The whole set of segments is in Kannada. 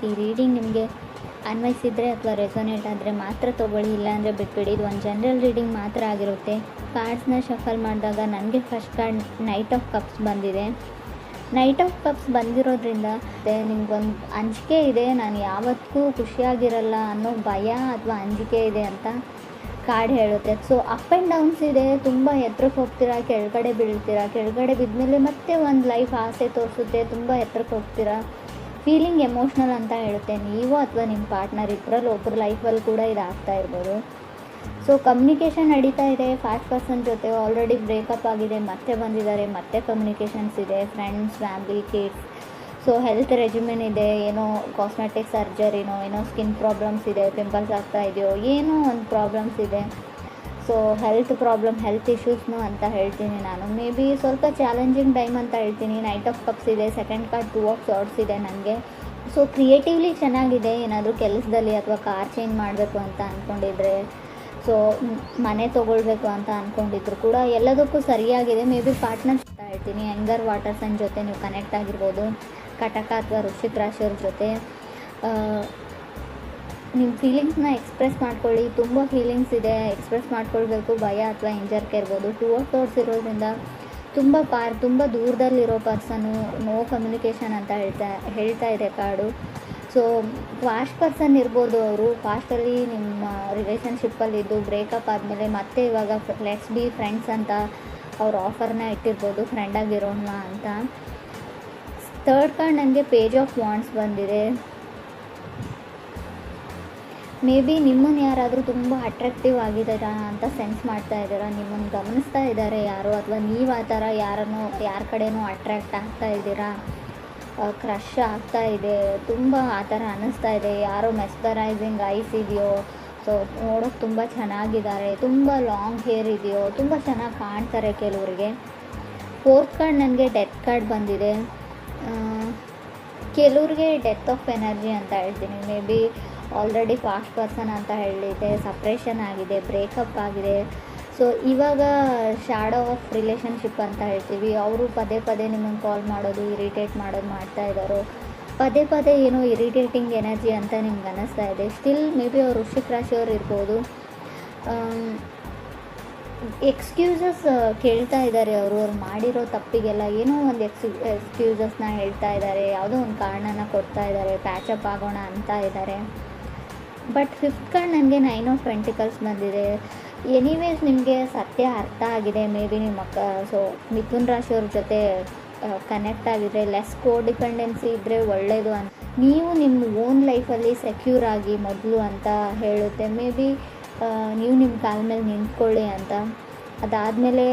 ಈ ರೀಡಿಂಗ್ ನಿಮಗೆ ಅನ್ವಯಿಸಿದರೆ ಅಥವಾ ರೆಸೊನೇಟ್ ಆದರೆ ಮಾತ್ರ ತೊಗೊಳ್ಳಿ, ಇಲ್ಲಾಂದರೆ ಬಿಟ್ಬಿಡಿ. ಇದು ಒಂದು ಜನರಲ್ ರೀಡಿಂಗ್ ಮಾತ್ರ ಆಗಿರುತ್ತೆ. ಕಾರ್ಡ್ಸ್ನ ಶಫಲ್ ಮಾಡಿದಾಗ ನನಗೆ first card knight of cups ಬಂದಿದೆ. ನೈಟ್ ಆಫ್ ಕಪ್ಸ್ ಬಂದಿರೋದ್ರಿಂದ ನಿಮ್ಗೊಂದು ಅಂಜಿಕೆ ಇದೆ, ನಾನು ಯಾವತ್ತೂ ಖುಷಿಯಾಗಿರಲ್ಲ ಅನ್ನೋ ಭಯ ಅಥವಾ ಅಂಜಿಕೆ ಇದೆ ಅಂತ ಕಾರ್ಡ್ ಹೇಳುತ್ತೆ. ಸೊ ಅಪ್ ಆ್ಯಂಡ್ ಡೌನ್ಸ್ ಇದೆ, ತುಂಬ ಎತ್ತರಕ್ಕೆ ಹೋಗ್ತೀರಾ, ಕೆಳಗಡೆ ಬೀಳ್ತೀರಾ, ಕೆಳಗಡೆ ಬಿದ್ದಮೇಲೆ ಮತ್ತೆ ಒಂದು ಲೈಫ್ ಆಸೆ ತೋರಿಸುತ್ತೆ, ತುಂಬ ಎತ್ತರಕ್ಕೆ ಹೋಗ್ತೀರಾ. ಫೀಲಿಂಗ್ ಎಮೋಷ್ನಲ್ ಅಂತ ಹೇಳುತ್ತೆ. ನೀವು ಅಥವಾ ನಿಮ್ಮ ಪಾರ್ಟ್ನರ್ ಇಬ್ಬರಲ್ಲಿ ಒಬ್ಬರು ಲೈಫಲ್ಲಿ ಕೂಡ ಇದಾಗ್ತಾ ಇರ್ಬೋದು. ಸೊ ಕಮ್ಯುನಿಕೇಷನ್ ನಡೀತಾ ಇದೆ. 5% ಜೊತೆ ಆಲ್ರೆಡಿ ಬ್ರೇಕಪ್ ಆಗಿದೆ, ಮತ್ತೆ ಬಂದಿದ್ದಾರೆ, ಮತ್ತೆ ಕಮ್ಯುನಿಕೇಷನ್ಸ್ ಇದೆ. Friends, family, kids. So health regimen ಇದೆ, ಏನೋ ಕಾಸ್ಮೆಟಿಕ್ ಸರ್ಜರಿನೋ, ಏನೋ ಸ್ಕಿನ್ ಪ್ರಾಬ್ಲಮ್ಸ್ ಇದೆ, ಪಿಂಪಲ್ಸ್ ಆಗ್ತಾ ಇದೆಯೋ, ಏನೋ ಒಂದು ಪ್ರಾಬ್ಲಮ್ಸ್ ಇದೆ. ಸೊ ಹೆಲ್ತ್ ಇಶ್ಯೂಸ್ನು ಅಂತ ಹೇಳ್ತೀನಿ ನಾನು. ಮೇ ಬಿ ಸ್ವಲ್ಪ ಚಾಲೆಂಜಿಂಗ್ ಟೈಮ್ ಅಂತ ಹೇಳ್ತೀನಿ. ನೈಟ್ ಆಫ್ ಕಪ್ಸ್ ಇದೆ, ಸೆಕೆಂಡ್ ಕಾರ್ಡ್ 2 ಆಫ್ ಸಾರ್ಡ್ಸ್ ಇದೆ ನನಗೆ. ಸೊ ಕ್ರಿಯೇಟಿವ್ಲಿ ಚೆನ್ನಾಗಿದೆ. ಏನಾದರೂ ಕೆಲಸದಲ್ಲಿ ಅಥವಾ ಕಾರ್ ಚೇಂಜ್ ಮಾಡಬೇಕು ಅಂತ ಅಂದ್ಕೊಂಡಿದ್ರೆ, ಸೊ ಮನೆ ತೊಗೊಳ್ಬೇಕು ಅಂತ ಅಂದ್ಕೊಂಡಿದ್ರು ಕೂಡ ಎಲ್ಲದಕ್ಕೂ ಸರಿಯಾಗಿದೆ. ಮೇ ಬಿ ಪಾರ್ಟ್ನರ್ಸ್ ಅಂತ ಹೇಳ್ತೀನಿ. ಯಂಗರ್ ವಾಟರ್ ಸೈನ್ ಜೊತೆ ನೀವು ಕನೆಕ್ಟ್ ಆಗಿರ್ಬೋದು. ಕಟಕ ಅಥವಾ ವೃಶ್ಚಿಕ ರಾಶಿಯವ್ರ ಜೊತೆ ನಿಮ್ಮ ಫೀಲಿಂಗ್ಸ್ನ ಎಕ್ಸ್ಪ್ರೆಸ್ ಮಾಡ್ಕೊಳ್ಳಿ. ತುಂಬ ಫೀಲಿಂಗ್ಸ್ ಇದೆ, ಎಕ್ಸ್ಪ್ರೆಸ್ ಮಾಡ್ಕೊಳ್ಬೇಕು. ಭಯ ಅಥವಾ ಹಿಂಜರಿಕೆ ಇರ್ಬೋದು. 2 ಆಫ್ ಸಾರ್ಡ್ಸ್ ಇರೋದ್ರಿಂದ ತುಂಬ ದೂರದಲ್ಲಿರೋ ಪರ್ಸನು, ನೋ ಕಮ್ಯುನಿಕೇಷನ್ ಅಂತ ಹೇಳ್ತಾ ಇದೆ ಕಾರ್ಡು. ಸೊ ಫಾಸ್ಟ್ ಪರ್ಸನ್ ಇರ್ಬೋದು. ಅವರು ಫಾಸ್ಟಲ್ಲಿ ನಿಮ್ಮ ರಿಲೇಷನ್ಶಿಪ್ಪಲ್ಲಿದ್ದು ಬ್ರೇಕಪ್ ಆದಮೇಲೆ ಮತ್ತೆ ಇವಾಗ ಲೆಟ್ಸ್ ಬಿ ಫ್ರೆಂಡ್ಸ್ ಅಂತ ಅವ್ರ ಆಫರ್ನ ಇಟ್ಟಿರ್ಬೋದು, ಫ್ರೆಂಡ್ ಆಗಿರೋಣ ಅಂತ. ಥರ್ಡ್ ಕಾರ್ಡ್ ನನಗೆ ಪೇಜ್ ಆಫ್ ವಾಂಡ್ಸ್ ಬಂದಿದೆ. ಮೇ ಬಿ ನಿಮ್ಮನ್ನು ಯಾರಾದರೂ ತುಂಬ ಅಟ್ರಾಕ್ಟಿವ್ ಆಗಿದ್ದೀರಾ ಅಂತ ಸೆನ್ಸ್ ಮಾಡ್ತಾ ಇದ್ದೀರಾ, ನಿಮ್ಮನ್ನು ಗಮನಿಸ್ತಾ ಇದ್ದಾರೆ ಯಾರೋ, ಅಥವಾ ನೀವು ಆ ಥರ ಯಾರ ಕಡೆನೂ ಅಟ್ರ್ಯಾಕ್ಟ್ ಆಗ್ತಾ ಇದ್ದೀರಾ, ಕ್ರಶ್ ಆಗ್ತಾ ಇದೆ, ತುಂಬ ಆ ಥರ ಅನ್ನಿಸ್ತಾ ಇದೆ. ಯಾರೋ ಮೆಸ್ಪರೈಸಿಂಗ್ ಐಸ್ ಇದೆಯೋ, ಸೊ ನೋಡೋಕ್ಕೆ ತುಂಬ ಚೆನ್ನಾಗಿದ್ದಾರೆ, ತುಂಬ ಲಾಂಗ್ ಹೇರ್ ಇದೆಯೋ, ತುಂಬ ಚೆನ್ನಾಗಿ ಕಾಣ್ತಾರೆ ಕೆಲವರಿಗೆ. ಫೋರ್ತ್ ಕಾರ್ಡ್ ನನಗೆ ಡೆತ್ ಕಾರ್ಡ್ ಬಂದಿದೆ. ಕೆಲವ್ರಿಗೆ ಡೆತ್ ಆಫ್ ಎನರ್ಜಿ ಅಂತ ಹೇಳ್ತೀನಿ. May be already fast person ಅಂತ ಹೇಳಿದೆ, ಸಪ್ರೇಷನ್ ಆಗಿದೆ, ಬ್ರೇಕಪ್ ಆಗಿದೆ. ಸೊ ಇವಾಗ ಶ್ಯಾಡೋ ಆಫ್ ರಿಲೇಷನ್ಶಿಪ್ ಅಂತ ಹೇಳ್ತೀವಿ. ಅವರು ಪದೇ ನಿಮ್ಮನ್ನು ಕಾಲ್ ಮಾಡೋದು, ಇರಿಟೇಟ್ ಮಾಡೋದು ಮಾಡ್ತಾ ಇದ್ದಾರೋ, ಪದೇ ಏನೋ ಇರಿಟೇಟಿಂಗ್ ಎನರ್ಜಿ ಅಂತ ನಿಮ್ಗೆ ಅನ್ನಿಸ್ತಾ ಇದೆ. ಸ್ಟಿಲ್ ಮೇ ಬಿ ಅವ್ರು ವೃಶ್ಚಿಕ ರಾಶಿಯವ್ರು ಇರ್ಬೋದು. ಎಕ್ಸ್ಕ್ಯೂಸಸ್ ಕೇಳ್ತಾ ಇದ್ದಾರೆ ಅವ್ರು ಮಾಡಿರೋ ತಪ್ಪಿಗೆಲ್ಲ. ಏನೋ ಒಂದು ಎಕ್ಸ್ಕ್ಯೂಸಸ್ನ ಹೇಳ್ತಾ ಇದ್ದಾರೆ, ಯಾವುದೋ ಒಂದು ಕಾರಣನ ಕೊಡ್ತಾ ಇದ್ದಾರೆ, ಪ್ಯಾಚಪ್ ಆಗೋಣ ಅಂತ ಇದ್ದಾರೆ. ಬಟ್ ಫಿಫ್ತ್ ಕಾರ್ಡ್ ನನಗೆ 9 ಆಫ್ ಪೆಂಟಿಕಲ್ಸ್ ಬಂದಿದೆ. ಎನಿವೇಸ್ ನಿಮಗೆ ಸತ್ಯ ಅರ್ಥ ಆಗಿದೆ. ಮೇ ಬಿ ನಿಮ್ಮ ಸೊ ಮಿಥುನ್ ರಾಶಿಯವ್ರ ಜೊತೆ ಕನೆಕ್ಟ್ ಆಗಿದ್ರೆ, ಲೆಸ್ ಕೋಡಿಪೆಂಡೆನ್ಸಿ ಇದ್ದರೆ ಒಳ್ಳೆಯದು ಅಂತ. ನೀವು ನಿಮ್ಮ ಓನ್ ಲೈಫಲ್ಲಿ ಸೆಕ್ಯೂರ್ ಆಗಿ ಮೊದಲು ಅಂತ ಹೇಳುತ್ತೆ. ಮೇ ಬಿ ನೀವು ನಿಮ್ಮ ಕಾಲ ಮೇಲೆ ನಿಂತ್ಕೊಳ್ಳಿ ಅಂತ. ಅದಾದಮೇಲೆ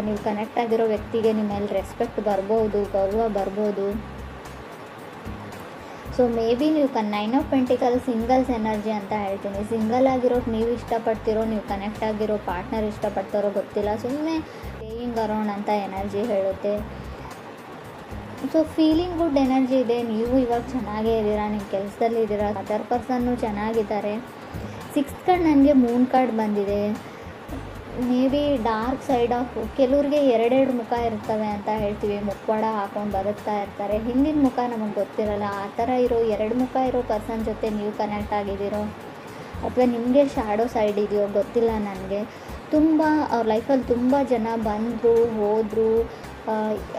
ನೀವು ಕನೆಕ್ಟ್ ಆಗಿರೋ ವ್ಯಕ್ತಿಗೆ ನಿಮ್ಮ ಮೇಲೆ ರೆಸ್ಪೆಕ್ಟ್ ಬರ್ಬೋದು, ಗೌರವ ಬರ್ಬೋದು. ಸೊ ಮೇ ಬಿ ನೀವು 9 ಆಫ್ ಪೆಂಟಿಕಲ್ ಸಿಂಗಲ್ಸ್ ಎನರ್ಜಿ ಅಂತ ಹೇಳ್ತೀನಿ. ಸಿಂಗಲ್ ಆಗಿರೋದು ನೀವು ಇಷ್ಟಪಡ್ತಿರೋ, ನೀವು ಕನೆಕ್ಟ್ ಆಗಿರೋ ಪಾರ್ಟ್ನರ್ ಇಷ್ಟಪಡ್ತಾರೋ ಗೊತ್ತಿಲ್ಲ, ಸುಮ್ಮನೆ ಸ್ಟೇಯಿಂಗ್ ಅರೌಂಡ್ ಅಂತ ಎನರ್ಜಿ ಹೇಳುತ್ತೆ. ಸೊ ಫೀಲಿಂಗ್ ಗುಡ್ ಎನರ್ಜಿ ಇದೆ. ನೀವು ಇವಾಗ ಚೆನ್ನಾಗೇ ಇದ್ದೀರಾ, ನಿಮ್ಮ ಕೆಲಸದಲ್ಲಿ ಇದ್ದೀರಾ, ಅದರ್ ಪರ್ಸನ್ನು ಚೆನ್ನಾಗಿದ್ದಾರೆ. 6th ಕಾರ್ಡ್ ನನಗೆ ಮೂನ್ ಕಾರ್ಡ್ ಬಂದಿದೆ. May be dark side of ಕೆಲವ್ರಿಗೆ 2 ಮುಖ ಇರ್ತವೆ ಅಂತ ಹೇಳ್ತೀವಿ. ಮುಖವಾಡ ಹಾಕೊಂಡು ಬದುಕ್ತಾ ಇರ್ತಾರೆ, ಹಿಂದಿನ ಮುಖ ನಮಗೆ ಗೊತ್ತಿರಲ್ಲ. ಆ ಥರ ಇರೋ 2 ಮುಖ ಇರೋ ಪರ್ಸನ್ ಜೊತೆ ನೀವು ಕನೆಕ್ಟ್ ಆಗಿದ್ದೀರೋ, ಅಥವಾ ನಿಮಗೆ ಶ್ಯಾಡೋ ಸೈಡ್ ಇದೆಯೋ ಗೊತ್ತಿಲ್ಲ ನನಗೆ. ಅವ್ರ ಲೈಫಲ್ಲಿ ತುಂಬ ಜನ ಬಂದರು ಹೋದರು,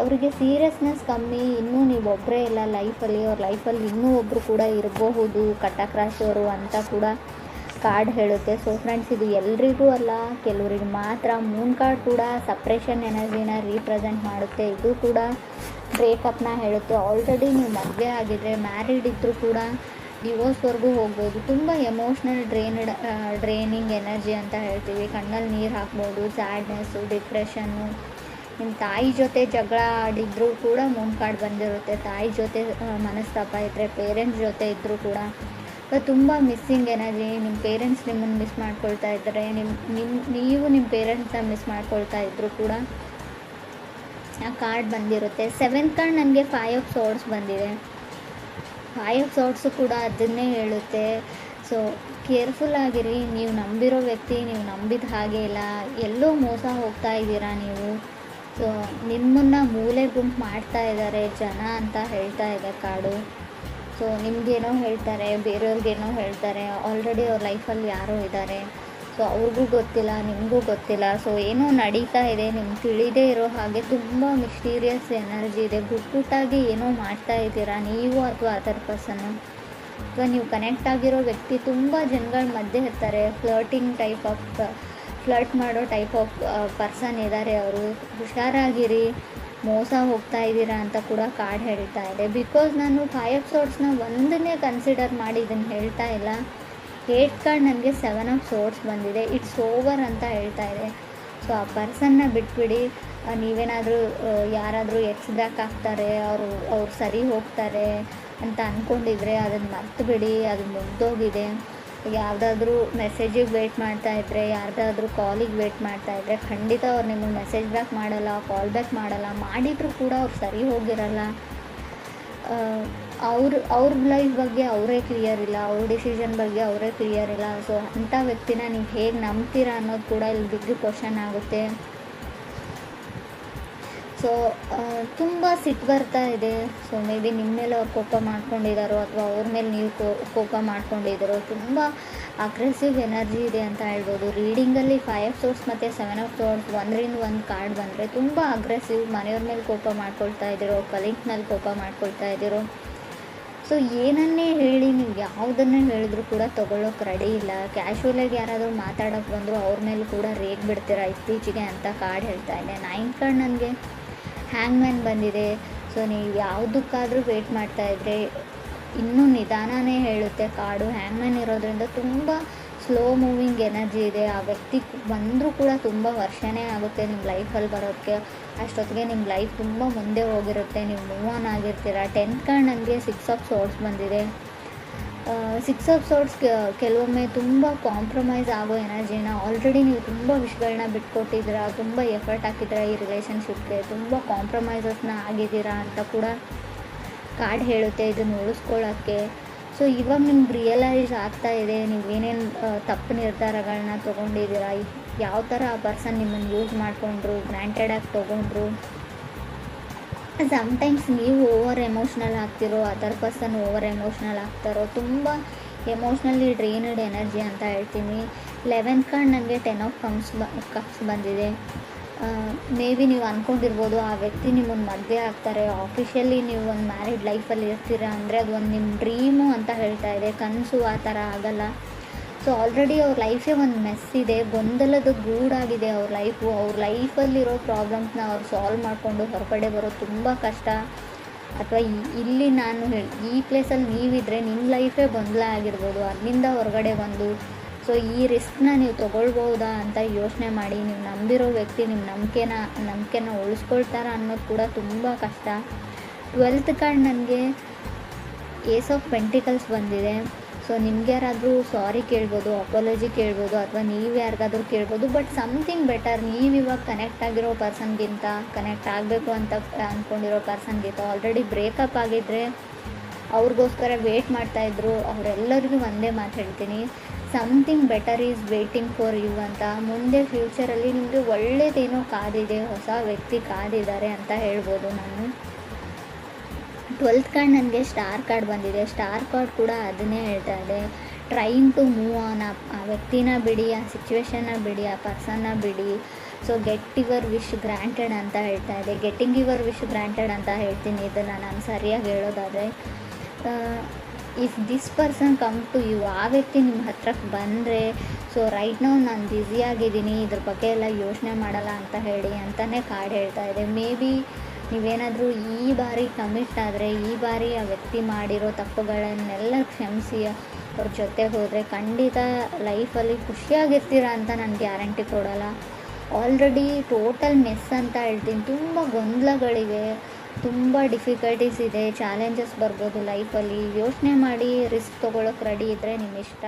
ಅವರಿಗೆ ಸೀರಿಯಸ್ನೆಸ್ ಕಮ್ಮಿ. ಇನ್ನೂ ನೀವು ಒಬ್ಬರೇ ಇಲ್ಲ ಲೈಫಲ್ಲಿ, ಅವ್ರ ಲೈಫಲ್ಲಿ ಇನ್ನೂ ಒಬ್ಬರು ಕೂಡ ಇರಬಹುದು, ಕಟಕ ರಾಶಿಯವರು ಅಂತ ಕೂಡ ಕಾರ್ಡ್ ಹೇಳುತ್ತೆ. ಸೊ ಫ್ರೆಂಡ್ಸ್, ಇದು ಎಲ್ರಿಗೂ ಅಲ್ಲ, ಕೆಲವರಿಗೆ ಮಾತ್ರ. ಮೂನ್ ಕಾರ್ಡ್ ಕೂಡ ಸಪ್ರೇಷನ್ ಎನರ್ಜಿನ ರೀಪ್ರೆಸೆಂಟ್ ಮಾಡುತ್ತೆ. ಇದು ಕೂಡ ಬ್ರೇಕಪ್ನ ಹೇಳುತ್ತೆ. ಆಲ್ರೆಡಿ ನೀವು ಮದುವೆ ಆಗಿದ್ರೆ, ಮ್ಯಾರಿಡ್ ಇದ್ದರೂ ಕೂಡ ಡಿವೋರ್ಸ್ವರೆಗೂ ಹೋಗ್ಬೋದು. ತುಂಬ ಎಮೋಷ್ನಲ್ ಡ್ರೈನಿಂಗ್ ಎನರ್ಜಿ ಅಂತ ಹೇಳ್ತೀವಿ. ಕಣ್ಣಲ್ಲಿ ನೀರು ಹಾಕ್ಬೋದು, ಸ್ಯಾಡ್ನೆಸ್ಸು, ಡಿಪ್ರೆಷನ್ನು. ನಿಮ್ಮ ತಾಯಿ ಜೊತೆ ಜಗಳ ಆಡಿದ್ರೂ ಕೂಡ ಮೂನ್ ಕಾರ್ಡ್ ಬಂದಿರುತ್ತೆ. ತಾಯಿ ಜೊತೆ ಮನಸ್ತಾಪ ಇದ್ದರೆ, ಪೇರೆಂಟ್ಸ್ ಜೊತೆ ಇದ್ದರೂ ಕೂಡ ತುಂಬ ಮಿಸ್ಸಿಂಗ್ ಎನರ್ಜಿ. ನಿಮ್ಮ ಪೇರೆಂಟ್ಸ್ ನಿಮ್ಮನ್ನು ಮಿಸ್ ಮಾಡ್ಕೊಳ್ತಾ ಇದ್ದರೆ, ನೀವು ನಿಮ್ಮ ಪೇರೆಂಟ್ಸ್ನ ಮಿಸ್ ಮಾಡ್ಕೊಳ್ತಾ ಇದ್ದರೂ ಕೂಡ ಆ ಕಾರ್ಡ್ ಬಂದಿರುತ್ತೆ. 7th ಕಾರ್ಡ್ ನನಗೆ 5 ಆಫ್ ಸಾರ್ಡ್ಸ್ ಬಂದಿದೆ. 5 ಆಫ್ ಸಾರ್ಡ್ಸು ಕೂಡ ಅದನ್ನೇ ಹೇಳುತ್ತೆ. ಸೊ ಕೇರ್ಫುಲ್ ಆಗಿರಿ. ನೀವು ನಂಬಿರೋ ವ್ಯಕ್ತಿ ನೀವು ನಂಬಿದ ಹಾಗೆ ಇಲ್ಲ, ಎಲ್ಲೋ ಮೋಸ ಹೋಗ್ತಾ ಇದ್ದೀರಾ ನೀವು. ಸೊ ನಿಮ್ಮನ್ನು ಮೂಲೆ ಗುಂಪು ಮಾಡ್ತಾ ಇದ್ದಾರೆ ಜನ ಅಂತ ಹೇಳ್ತಾ ಇದೆ ಕಾರ್ಡು. ಸೊ ಸೊ ನಿಮಗೇನೋ ಹೇಳ್ತಾರೆ, ಬೇರೆಯವ್ರಿಗೇನೋ ಹೇಳ್ತಾರೆ. ಆಲ್ರೆಡಿ ಅವ್ರ ಲೈಫಲ್ಲಿ ಯಾರೋ ಇದ್ದಾರೆ, ಸೊ ಅವ್ರಿಗೂ ಗೊತ್ತಿಲ್ಲ, ನಿಮಗೂ ಗೊತ್ತಿಲ್ಲ. ಸೊ ಏನೋ ನಡೀತಾ ಇದೆ, ನಿಮ್ಗೆ ತಿಳಿದೇ ಇರೋ ಹಾಗೆ ತುಂಬ ಮಿಸ್ಟೀರಿಯಸ್ ಎನರ್ಜಿ ಇದೆ. ಗುಟ್ಟಾಗಿ ಏನೋ ಮಾಡ್ತಾ ಇದ್ದೀರಾ ನೀವು ಅಥವಾ ಅದರ್ ಪರ್ಸನ್ನು, ಅಥವಾ ನೀವು ಕನೆಕ್ಟ್ ಆಗಿರೋ ವ್ಯಕ್ತಿ ತುಂಬ ಜನಗಳ ಮಧ್ಯೆ ಇರ್ತಾರೆ. ಫ್ಲರ್ಟ್ ಮಾಡೋ ಟೈಪ್ ಆಫ್ ಪರ್ಸನ್ ಇದ್ದಾರೆ ಅವರು. ಹುಷಾರಾಗಿರಿ, ಮೋಸ ಹೋಗ್ತಾ ಇದ್ದೀರಾ ಅಂತ ಕೂಡ ಕಾರ್ಡ್ ಹೇಳ್ತಾ ಇದೆ. ಬಿಕಾಸ್ ನಾನು 5 ಆಫ್ ಸೋರ್ಡ್ಸ್ನ ಒಂದನ್ನೇ ಕನ್ಸಿಡರ್ ಮಾಡಿ ಇದನ್ನು ಹೇಳ್ತಾ ಇಲ್ಲ. 8 ಕಾರ್ಡ್ ನನಗೆ 7 ಆಫ್ ಸೋರ್ಡ್ಸ್ ಬಂದಿದೆ. ಇಟ್ಸ್ ಓವರ್ ಅಂತ ಹೇಳ್ತಾ ಇದೆ. ಸೊ ಆ ಪರ್ಸನ್ನ ಬಿಟ್ಬಿಡಿ. ನೀವೇನಾದರೂ ಯಾರಾದರೂ ಬ್ಯಾಕ್ ಆಗ್ತಾರೆ, ಅವ್ರು ಸರಿ ಹೋಗ್ತಾರೆ ಅಂತ ಅಂದ್ಕೊಂಡಿದ್ರೆ ಅದನ್ನು ಮರ್ತು ಬಿಡಿ. ಅದು ಮುಗ್ದೋಗಿದೆ. ಯಾವುದಾದ್ರೂ ಮೆಸೇಜಿಗೆ ವೆಯ್ಟ್ ಮಾಡ್ತಾಯಿದ್ರೆ, ಯಾರ್ದಾದ್ರೂ ಕಾಲಿಗೆ ವೆಯ್ಟ್ ಮಾಡ್ತಾಯಿದ್ರೆ, ಖಂಡಿತ ಅವ್ರು ನಿಮಗೆ ಮೆಸೇಜ್ ಬ್ಯಾಕ್ ಮಾಡಲ್ಲ, ಕಾಲ್ ಬ್ಯಾಕ್ ಮಾಡಲ್ಲ. ಮಾಡಿದರೂ ಕೂಡ ಅವ್ರು ಸರಿ ಹೋಗಿರಲ್ಲ. ಅವ್ರ ಲೈಫ್ ಬಗ್ಗೆ ಅವರೇ ಕ್ಲಿಯರ್ ಇಲ್ಲ, ಅವ್ರ ಡಿಸಿಷನ್ ಬಗ್ಗೆ ಅವರೇ ಕ್ಲಿಯರ್ ಇಲ್ಲ. ಸೊ ಅಂಥ ವ್ಯಕ್ತಿನ ನೀವು ಹೇಗೆ ನಂಬ್ತೀರಾ ಅನ್ನೋದು ಕೂಡ ಇಲ್ಲಿ ಬಿಗ್ ಕ್ವಶನ್ ಆಗುತ್ತೆ. ಸೊ ತುಂಬ ಸಿಟ್ಟು ಬರ್ತಾ ಇದೆ. ಸೊ ಮೇ ಬಿ ನಿಮ್ಮ ಮೇಲೆ ಅವ್ರು ಕೋಪ ಮಾಡ್ಕೊಂಡಿದ್ದಾರೋ ಅಥವಾ ಅವ್ರ ಮೇಲೆ ನೀವು ಕೋಪ ಮಾಡ್ಕೊಂಡಿದ್ದಾರೋ. ತುಂಬ ಅಗ್ರೆಸಿವ್ ಎನರ್ಜಿ ಇದೆ ಅಂತ ಹೇಳ್ಬೋದು. ರೀಡಿಂಗಲ್ಲಿ 5 ಆಫ್ ಸೋರ್ಡ್ಸ್ ಮತ್ತು 7 ಆಫ್ ಸೋರ್ಡ್ಸ್ ಒಂದರಿಂದ ಒಂದು ಕಾರ್ಡ್ ಬಂದರೆ ತುಂಬ ಅಗ್ರೆಸಿವ್. ಮನೆಯವ್ರ ಮೇಲೆ ಕೋಪ ಮಾಡ್ಕೊಳ್ತಾ ಇದ್ದೀರೋ, ಕಲೀಗ್ ಮೇಲೆ ಕೋಪ ಮಾಡ್ಕೊಳ್ತಾ ಇದ್ದೀರೋ. ಸೊ ಏನನ್ನೇ ಹೇಳಿ, ನೀವು ಯಾವುದನ್ನೇ ಹೇಳಿದ್ರು ಕೂಡ ತೊಗೊಳ್ಳೋಕೆ ರೆಡಿ ಇಲ್ಲ. ಕ್ಯಾಶುವಲಾಗಿ ಯಾರಾದರೂ ಮಾತಾಡೋಕ್ಕೆ ಬಂದರೂ ಅವ್ರ ಮೇಲೆ ಕೂಡ ರೇಗ್ ಬಿಡ್ತೀರಾ ಇತ್ತೀಚೆಗೆ ಅಂತ ಕಾರ್ಡ್ ಹೇಳ್ತಾ ಇದೆ. 9th ಕಾರ್ಡ್ ನನಗೆ ಹ್ಯಾಂಗ್ಮ್ಯಾನ್ ಬಂದಿದೆ. ಸೊ ನೀವು ಯಾವುದಕ್ಕಾದರೂ ವೆಯ್ಟ್ ಮಾಡ್ತಾಯಿದ್ರೆ ಇನ್ನೂ ನಿಧಾನನೇ ಹೇಳುತ್ತೆ ಕಾರ್ಡು. ಹ್ಯಾಂಗ್ಮ್ಯಾನ್ ಇರೋದ್ರಿಂದ ತುಂಬ ಸ್ಲೋ ಮೂವಿಂಗ್ ಎನರ್ಜಿ ಇದೆ. ಆ ವ್ಯಕ್ತಿ ಬಂದರೂ ಕೂಡ ತುಂಬ ವರ್ಷನೇ ಆಗುತ್ತೆ ನಿಮ್ಮ ಲೈಫಲ್ಲಿ ಬರೋಕ್ಕೆ. ಅಷ್ಟೊತ್ತಿಗೆ ನಿಮ್ಮ ಲೈಫ್ ತುಂಬ ಮುಂದೆ ಹೋಗಿರುತ್ತೆ, ನೀವು ಮೂವ್ ಆನ್ ಆಗಿರ್ತೀರ. 10th ಕಾರ್ಡ್ ನನಗೆ 6 ಆಫ್ ಸೋರ್ಡ್ಸ್ ಬಂದಿದೆ. 6 ಆಫ್ ಸೋರ್ಡ್ಸ್ ಕೆಲವೊಮ್ಮೆ ತುಂಬ ಕಾಂಪ್ರಮೈಸ್ ಆಗೋ ಎನರ್ಜಿನ, ಆಲ್ರೆಡಿ ನೀವು ತುಂಬ ವಿಷಯಗಳನ್ನ ಬಿಟ್ಕೊಟ್ಟಿದ್ದೀರಾ, ತುಂಬ ಎಫರ್ಟ್ ಹಾಕಿದ್ದೀರಾ ಈ ರಿಲೇಷನ್ಶಿಪ್ಗೆ, ತುಂಬ ಕಾಂಪ್ರಮೈಸಸ್ನ ಆಗಿದ್ದೀರಾ ಅಂತ ಕೂಡ ಕಾರ್ಡ್ ಹೇಳುತ್ತೆ ಇದನ್ನು ಉಳಿಸ್ಕೊಳ್ಳೋಕ್ಕೆ. ಸೊ ಇವಾಗ ನಿಮ್ಗೆ ರಿಯಲೈಸ್ ಆಗ್ತಾ ಇದೆ ನೀವೇನೇನು ತಪ್ಪು ನಿರ್ಧಾರಗಳನ್ನ ತೊಗೊಂಡಿದ್ದೀರಾ, ಯಾವ ಥರ ಆ ಪರ್ಸನ್ ನಿಮ್ಮನ್ನು ಯೂಸ್ ಮಾಡಿಕೊಂಡ್ರು, ಗ್ರ್ಯಾಂಟೆಡಾಗಿ ತೊಗೊಂಡ್ರು. ಸಮ್ಟೈಮ್ಸ್ ನೀವು ಓವರ್ ಎಮೋಷ್ನಲ್ ಆಗ್ತಿರೋ, ಅದರ್ ಪರ್ಸನ್ ಓವರ್ ಎಮೋಷ್ನಲ್ ಆಗ್ತಾರೋ. ತುಂಬ ಎಮೋಷ್ನಲಿ ಡ್ರೈನ್ಡ್ ಎನರ್ಜಿ ಅಂತ ಹೇಳ್ತೀನಿ. 11th ಕಾರ್ಡ್ ನನಗೆ 10 ಆಫ್ ಕಪ್ಸ್ ಬಂದಿದೆ. ಮೇ ಬಿ ನೀವು ಅಂದ್ಕೊಂಡಿರ್ಬೋದು ಆ ವ್ಯಕ್ತಿ ನಿಮ್ಮನ್ನು ಮದುವೆ ಆಗ್ತಾರೆ, ಆಫಿಷಿಯಲಿ ನೀವು ಒಂದು ಮ್ಯಾರಿಡ್ ಲೈಫಲ್ಲಿ ಇರ್ತೀರ ಅಂದರೆ ಅದು ಒಂದು ನಿಮ್ಮ ಡ್ರೀಮು ಅಂತ ಹೇಳ್ತಾ ಇದೆ. ಕನಸು ಆ ಥರ ಆಗಲ್ಲ. ಸೊ ಆಲ್ರೆಡಿ ಅವ್ರ ಲೈಫೇ ಒಂದು ಮೆಸ್ ಇದೆ, ಗೊಂದಲದ ಗೂಡಾಗಿದೆ ಅವ್ರ ಲೈಫು. ಅವ್ರ ಲೈಫಲ್ಲಿರೋ ಪ್ರಾಬ್ಲಮ್ಸ್ನ ಅವ್ರು ಸಾಲ್ವ್ ಮಾಡಿಕೊಂಡು ಹೊರಗಡೆ ಬರೋದು ತುಂಬ ಕಷ್ಟ. ಅಥವಾ ಇಲ್ಲಿ ನಾನು ಈ ಪ್ಲೇಸಲ್ಲಿ ನೀವಿದ್ರೆ ನಿಮ್ಮ ಲೈಫೇ ಗೊಂದಲ ಆಗಿರ್ಬೋದು, ಅದರಿಂದ ಹೊರಗಡೆ ಬಂದು ಸೊ ಈ ರಿಸ್ಕ್ನ ನೀವು ತೊಗೊಳ್ಬೋದಾ ಅಂತ ಯೋಚನೆ ಮಾಡಿ. ನೀವು ನಂಬಿರೋ ವ್ಯಕ್ತಿ ನಿಮ್ಮ ನಂಬಿಕೆನ ಉಳಿಸ್ಕೊಳ್ತಾರ ಅನ್ನೋದು ಕೂಡ ತುಂಬ ಕಷ್ಟ. 12th ಕಾರ್ಡ್ ನನಗೆ ಏಸ್ ಆಫ್ ಪೆಂಟಿಕಲ್ಸ್ ಬಂದಿದೆ. ಸೊ ನಿಮ್ಗೆ ಯಾರಾದರೂ ಸಾರಿ ಕೇಳ್ಬೋದು, ಅಪಾಲಜಿ ಕೇಳ್ಬೋದು, ಅಥವಾ ನೀವು ಯಾರಿಗಾದ್ರೂ ಕೇಳ್ಬೋದು. But something better. ನೀವು ಇವಾಗ ಕನೆಕ್ಟ್ ಆಗಿರೋ ಪರ್ಸನ್ಗಿಂತ, ಕನೆಕ್ಟ್ ಆಗಬೇಕು ಅಂತ ಅಂದ್ಕೊಂಡಿರೋ ಪರ್ಸನ್ಗಿಂತ ಆಲ್ರೆಡಿ ಬ್ರೇಕಪ್ ಆಗಿದ್ದರೆ ಅವ್ರಿಗೋಸ್ಕರ ವೇಟ್ ಮಾಡ್ತಾಯಿದ್ರು. ಅವರೆಲ್ಲರಿಗೂ ಒಂದೇ ಮಾತು ಹೇಳ್ತೀನಿ, something better is waiting for you ಅಂತ. ಮುಂದೆ ಫ್ಯೂಚರಲ್ಲಿ ನಿಮಗೆ ಒಳ್ಳೇದೇನೋ ಕಾದಿದೆ, ಹೊಸ ವ್ಯಕ್ತಿ ಕಾದಿದ್ದಾರೆ ಅಂತ ಹೇಳ್ಬೋದು ನಾನು. 12th ಕಾರ್ಡ್ ನನಗೆ ಸ್ಟಾರ್ ಕಾರ್ಡ್ ಬಂದಿದೆ. ಸ್ಟಾರ್ ಕಾರ್ಡ್ ಕೂಡ ಅದನ್ನೇ ಹೇಳ್ತಾ ಇದೆ, ಟ್ರೈನ್ ಟು ಮೂವ್ ಆನ್. ಆ ವ್ಯಕ್ತಿನ ಬಿಡಿ, ಆ ಸಿಚುವೇಶನ್ನ ಬಿಡಿ, ಆ ಪರ್ಸನ್ನ ಬಿಡಿ. So get your wish granted ಅಂತ ಹೇಳ್ತಾ ಇದೆ. ಗೆಟ್ಟಿಂಗ್ ಯುವರ್ ವಿಶ್ ಗ್ರ್ಯಾಂಟೆಡ್ ಅಂತ ಹೇಳ್ತೀನಿ ಇದನ್ನು ನಾನು ಸರಿಯಾಗಿ ಹೇಳೋದಾದರೆ. If this person come to you, ಆ ವ್ಯಕ್ತಿ ನಿಮ್ಮ ಹತ್ರಕ್ಕೆ ಬಂದರೆ, ಸೊ ರೈಟ್ ನಾವು ನಾನು ಬ್ಯುಸಿಯಾಗಿದ್ದೀನಿ, ಇದ್ರ ಬಗ್ಗೆ ಎಲ್ಲ ಯೋಚನೆ ಮಾಡಲ್ಲ ಅಂತ ಹೇಳಿ ಅಂತಲೇ ಕಾರ್ಡ್ ಹೇಳ್ತಾ ಇದೆ. ಮೇ ಬಿ ನೀವೇನಾದರೂ ಈ ಬಾರಿ ಕಮಿಟ್ ಆದರೆ, ಈ ಬಾರಿ ಆ ವ್ಯಕ್ತಿ ಮಾಡಿರೋ ತಪ್ಪುಗಳನ್ನೆಲ್ಲ ಕ್ಷಮಿಸಿ ಅವ್ರ ಜೊತೆಗೆ ಹೋದರೆ ಖಂಡಿತ ಲೈಫಲ್ಲಿ ಖುಷಿಯಾಗಿರ್ತೀರ ಅಂತ ನಾನು ಗ್ಯಾರಂಟಿ ಕೊಡೋಲ್ಲ. ಆಲ್ರೆಡಿ ಟೋಟಲ್ ಮೆಸ್ ಅಂತ ಹೇಳ್ತೀನಿ. ತುಂಬ ಗೊಂದಲಗಳಿವೆ, ತುಂಬ ಡಿಫಿಕಲ್ಟೀಸ್ ಇದೆ, ಚಾಲೆಂಜಸ್ ಬರ್ಬೋದು ಲೈಫಲ್ಲಿ. ಯೋಚನೆ ಮಾಡಿ ರಿಸ್ಕ್ ತೊಗೊಳಕ್ಕೆ ರೆಡಿ ಇದ್ದರೆ ನಿಮ್ಮ ಇಷ್ಟ.